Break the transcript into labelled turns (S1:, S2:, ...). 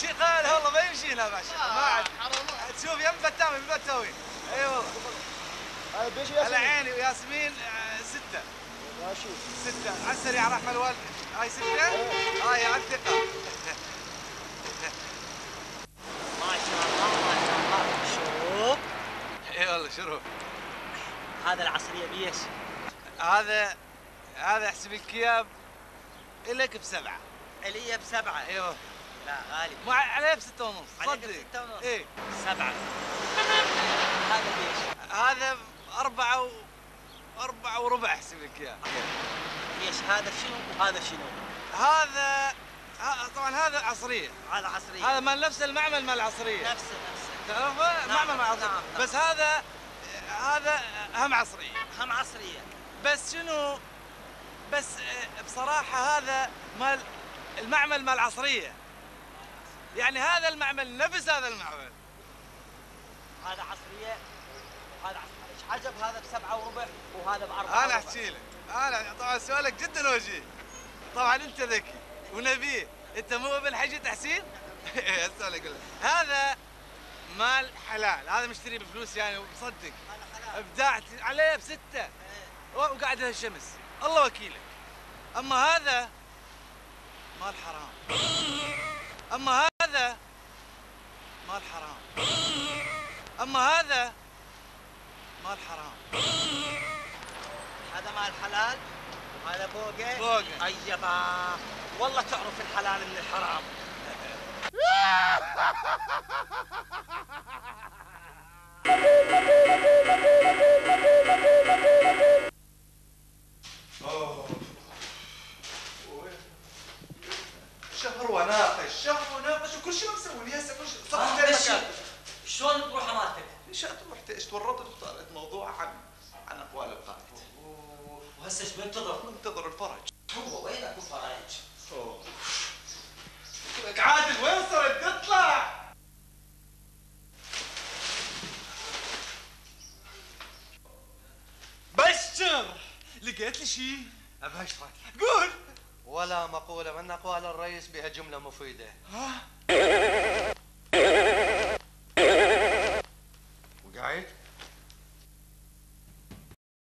S1: يمشي قال والله ما يمشينا ماشي ما عاد تشوف يم فتاوي اي والله.
S2: هذا بيش ياسمين؟
S1: على عيني وياسمين 6
S2: ماشي
S1: 6 على السريع رحمة الوالد. هاي 6 هاي على الثقة.
S3: ما شاء الله ما شاء الله. شوف
S1: اي والله شروف.
S3: هذا العصرية بيش؟
S1: هذا احسب الكياب الك ب7.
S3: عليا ب7.
S1: ايوه
S3: لا غالي.
S1: ما عليه ب6 ونص.
S3: عليك ب6 ونص.
S1: ايه
S3: 7. هذا بيش؟
S1: هذا 4 وربع احسب لك اياه.
S3: بيش هذا شنو وهذا شنو؟
S1: هذا طبعا هذا عصرية.
S3: هذا عصرية.
S1: هذا مال نفس المعمل مال العصرية.
S3: نفسه.
S1: تعرفه؟
S3: نعم
S1: معمل مال العصرية.
S3: نعم.
S1: بس هذا هم عصرية.
S3: هم عصرية.
S1: بس شنو؟ بس بصراحة هذا مال المعمل مال العصرية. يعني هذا المعمل نفس هذا المعمل.
S3: هذا عصرية وهذا عصرية. ايش عجب هذا ب7 وربع وهذا ب4
S1: أنا
S3: وربع؟
S1: أحكي لك. أنا طبعا سؤالك جدا وجيه. طبعا أنت ذكي ونبيه. أنت مو ابن حجي تحسين؟ أسألك أقول لك. هذا مال حلال. هذا مشتري بفلوس يعني وصدق.
S3: هذا حلال.
S1: ابدعت عليه ب6 وقاعد الشمس. الله وكيلك. أما هذا مال حرام. أما هذا مال حرام. أما هذا مال حرام.
S3: هذا مال حلال وهذا بوقه.
S1: بوقه.
S3: أيبا والله تعرف الحلال من الحرام.
S1: شهر وناقش وكل شيء مسوي لي هسه كل شيء صح زي مكان.
S3: شلون تروح امانتك؟
S1: ايش تروح تورطت وطلعت موضوع عن اقوال القائد.
S3: وهسه ايش منتظر؟
S1: منتظر الفرج.
S3: هو وينك الفرج؟
S1: لك عادل وين صرت تطلع؟ بشر لقيت لي شيء ابشرك. قول.
S2: ولا مقولة من أقوال الرئيس بها جملة مفيدة.
S1: ها